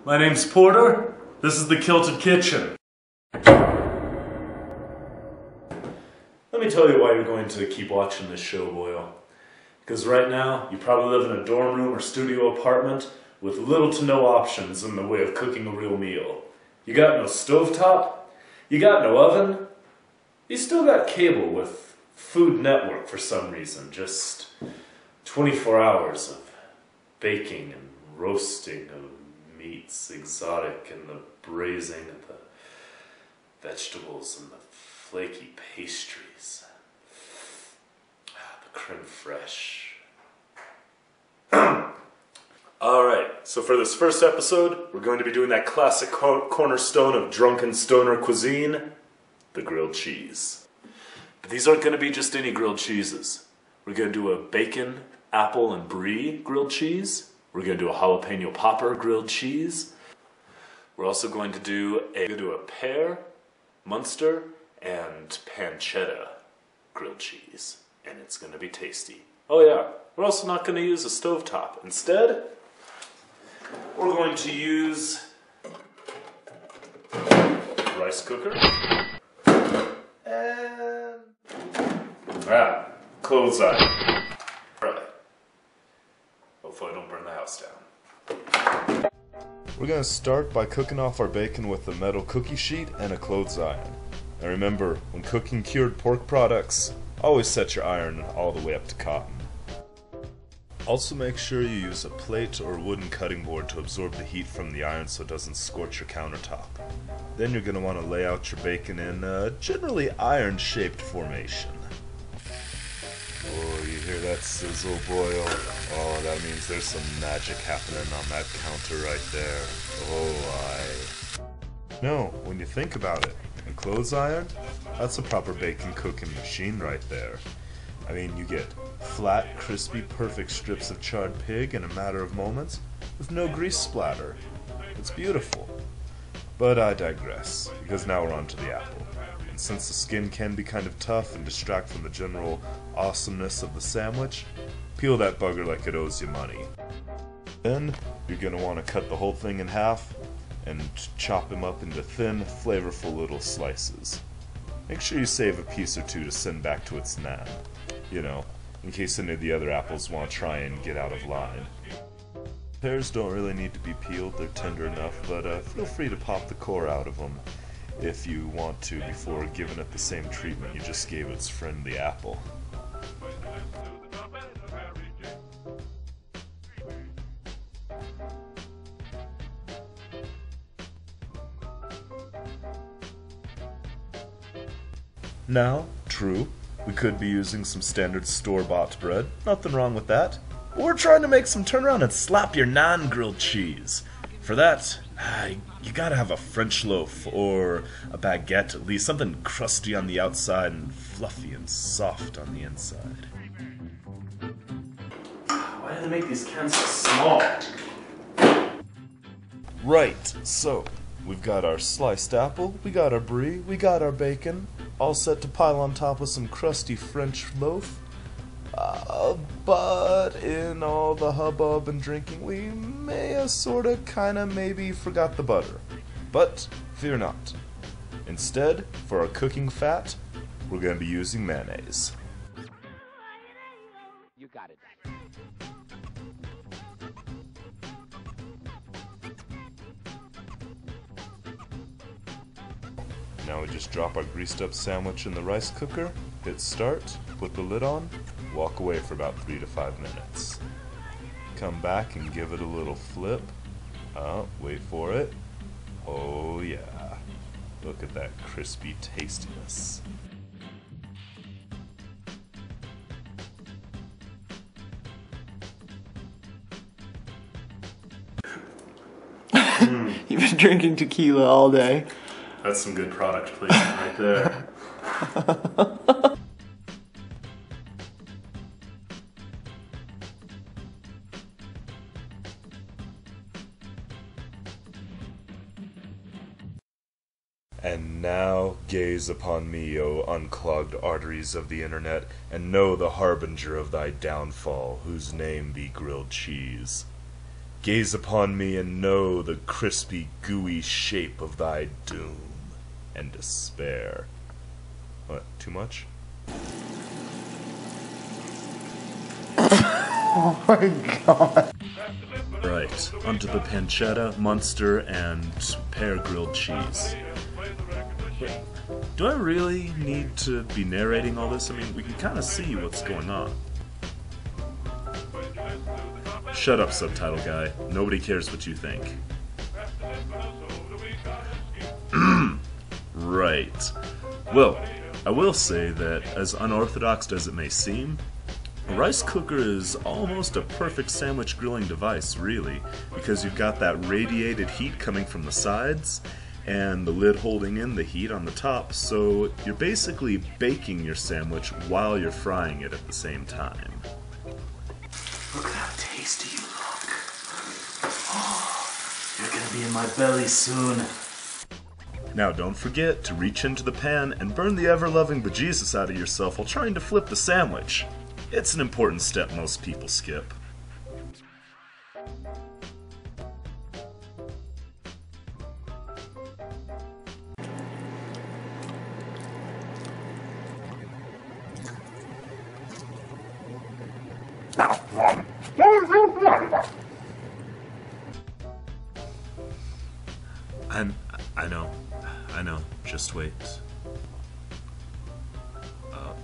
My name's Porter. This is the Kilted Kitchen. Let me tell you why you're going to keep watching this show, boyo. Because right now, you probably live in a dorm room or studio apartment with little to no options in the way of cooking a real meal. You got no stovetop, you got no oven, you still got cable with Food Network for some reason. Just 24 hours of baking and roasting of meats, exotic, and the braising of the vegetables and the flaky pastries. The creme fraiche. Alright, so for this first episode, we're going to be doing that classic cornerstone of drunken stoner cuisine, the grilled cheese. But these aren't going to be just any grilled cheeses. We're going to do a bacon, apple, and brie grilled cheese. We're going to do a jalapeno popper grilled cheese. We're also going to do a pear, Munster, and pancetta grilled cheese. And it's going to be tasty. Oh yeah, we're also not going to use a stovetop. Instead, we're going to use a rice cooker and clothes iron. Right. Hopefully I don't burn the house down. We're going to start by cooking off our bacon with a metal cookie sheet and a clothes iron. And remember, when cooking cured pork products, always set your iron all the way up to cotton. Also make sure you use a plate or wooden cutting board to absorb the heat from the iron so it doesn't scorch your countertop. Then you're going to want to lay out your bacon in a generally iron-shaped formation. Oh, you hear that sizzle boil? Oh, that means there's some magic happening on that counter right there. Oh, aye. No, when you think about it, a clothes iron? That's a proper bacon cooking machine right there. I mean, you get flat, crispy, perfect strips of charred pig in a matter of moments with no grease splatter. It's beautiful. But I digress, because now we're on to the apple. And since the skin can be kind of tough and distract from the general awesomeness of the sandwich, peel that bugger like it owes you money. Then, you're going to want to cut the whole thing in half and chop them up into thin, flavorful little slices. Make sure you save a piece or two to send back to its nan. You know, in case any of the other apples want to try and get out of line. Pears don't really need to be peeled, they're tender enough, but feel free to pop the core out of them if you want to before giving it the same treatment you just gave its friend the apple. Now, true, we could be using some standard store-bought bread, nothing wrong with that. But we're trying to make some turnaround and slap your non-grilled cheese. For that, you gotta have a French loaf or a baguette at least, something crusty on the outside and fluffy and soft on the inside. Why do they make these cans so small? Right, so we've got our sliced apple, we got our brie, we got our bacon, all set to pile on top of some crusty French loaf. But in all the hubbub and drinking, we may have sorta, kinda, maybe forgot the butter. But fear not. Instead, for our cooking fat, we're going to be using mayonnaise. You got it. Now we just drop our greased up sandwich in the rice cooker, hit start, put the lid on, walk away for about 3 to 5 minutes. Come back and give it a little flip. Wait for it. Oh yeah. Look at that crispy tastiness. You've been drinking tequila all day. That's some good product placement right there. And now gaze upon me, O unclogged arteries of the internet, and know the harbinger of thy downfall, whose name be grilled cheese. Gaze upon me and know the crispy, gooey shape of thy doom and despair. What, too much? Oh my god. Right, onto the pancetta, Munster, and pear grilled cheese. Wait, do I really need to be narrating all this? I mean, we can kind of see what's going on. Shut up, subtitle guy. Nobody cares what you think. Right. Well, I will say that, as unorthodox as it may seem, a rice cooker is almost a perfect sandwich grilling device, really, because you've got that radiated heat coming from the sides, and the lid holding in the heat on the top, so you're basically baking your sandwich while you're frying it at the same time. Look at how tasty you look. Oh, you're gonna be in my belly soon. Now don't forget to reach into the pan and burn the ever-loving bejesus out of yourself while trying to flip the sandwich. It's an important step most people skip. I know, just wait.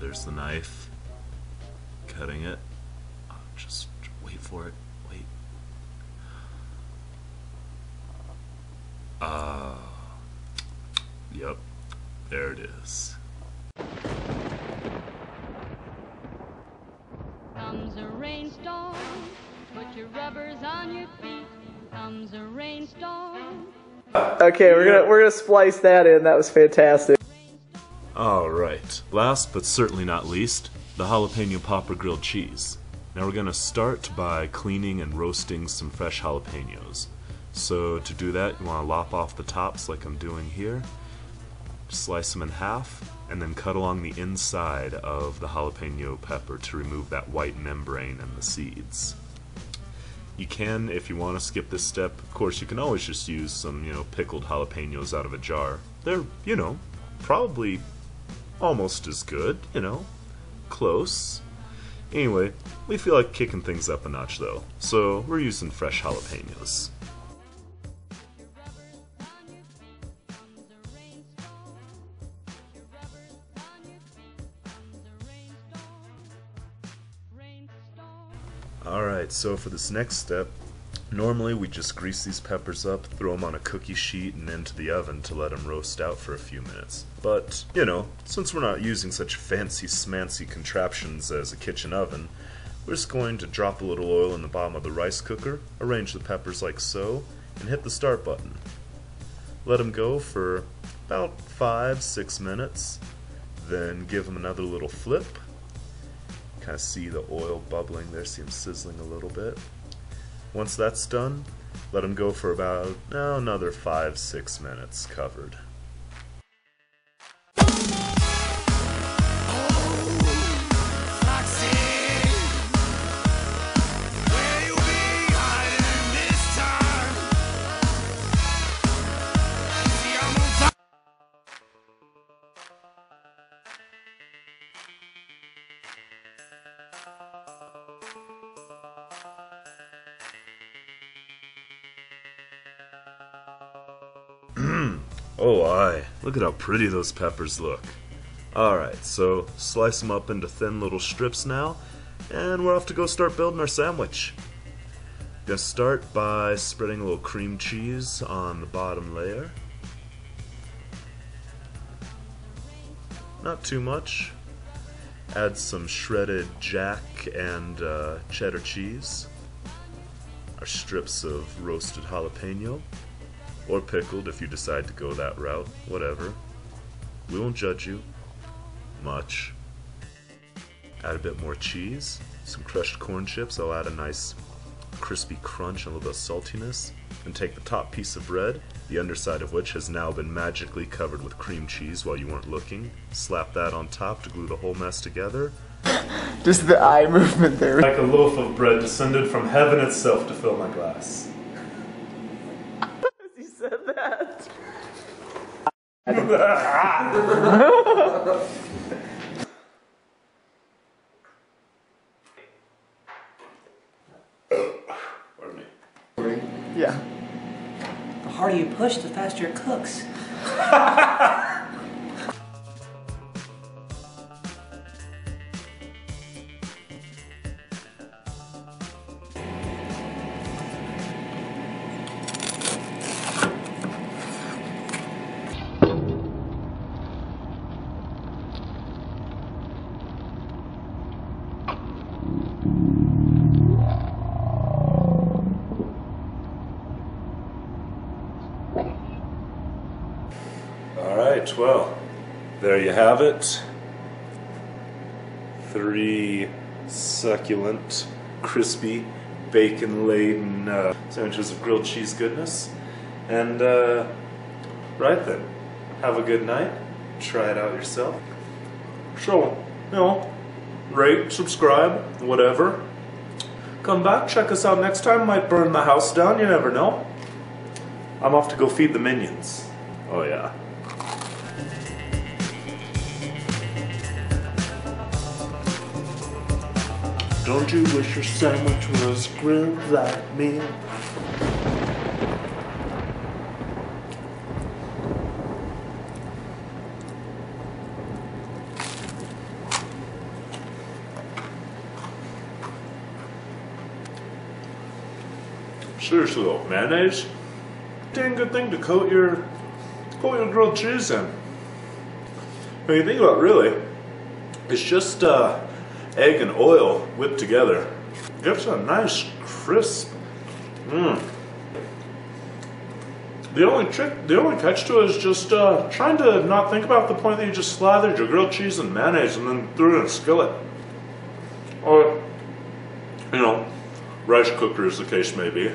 There's the knife. Cutting it. Just wait for it, wait. Yep, there it is. Comes a rainstorm, put your rubbers on your feet. Comes a rainstorm. Okay, we're gonna splice that in. That was fantastic. Alright, last but certainly not least, the jalapeno popper grilled cheese. Now we're gonna start by cleaning and roasting some fresh jalapenos. So to do that, you wanna lop off the tops like I'm doing here, slice them in half, and then cut along the inside of the jalapeno pepper to remove that white membrane and the seeds. You can, if you want to skip this step, of course you can always just use some, pickled jalapenos out of a jar. They're, probably almost as good, close. Anyway, we feel like kicking things up a notch though, so we're using fresh jalapenos. Alright, so for this next step, normally we just grease these peppers up, throw them on a cookie sheet and into the oven to let them roast out for a few minutes. But, since we're not using such fancy smancy contraptions as a kitchen oven, we're just going to drop a little oil in the bottom of the rice cooker, arrange the peppers like so, and hit the start button. Let them go for about 5-6 minutes, then give them another little flip. Kind of see the oil bubbling there, see them sizzling a little bit. Once that's done, let them go for about another 5-6 minutes covered. Oh aye, look at how pretty those peppers look. Alright, so slice them up into thin little strips now, and we're off to go start building our sandwich. Gonna start by spreading a little cream cheese on the bottom layer. Not too much. Add some shredded jack and cheddar cheese. Our strips of roasted jalapeno. Or pickled if you decide to go that route, whatever. We won't judge you. Much. Add a bit more cheese, some crushed corn chips. I'll add a nice crispy crunch and a little bit of saltiness. And take the top piece of bread, the underside of which has now been magically covered with cream cheese while you weren't looking. Slap that on top to glue the whole mess together. Just the eye movement there. Like a loaf of bread descended from heaven itself to fill my glass. You said that. Pardon me. Yeah. The harder you push, the faster it cooks. Alright, well, there you have it. 3 succulent, crispy, bacon-laden sandwiches of grilled cheese goodness. And, right then, have a good night. Try it out yourself. So, you know, rate, subscribe, whatever. Come back, check us out next time. Might burn the house down, you never know. I'm off to go feed the minions. Oh yeah. Don't you wish your sandwich was grilled like me? Seriously though, mayonnaise? Dang good thing to coat your grilled cheese in. When you think about it, really, it's just egg and oil whipped together. Gives a nice crisp. The only catch to it is just trying to not think about the point that you just slathered your grilled cheese in mayonnaise and then threw it in a skillet. Or, you know, rice cooker as the case may be.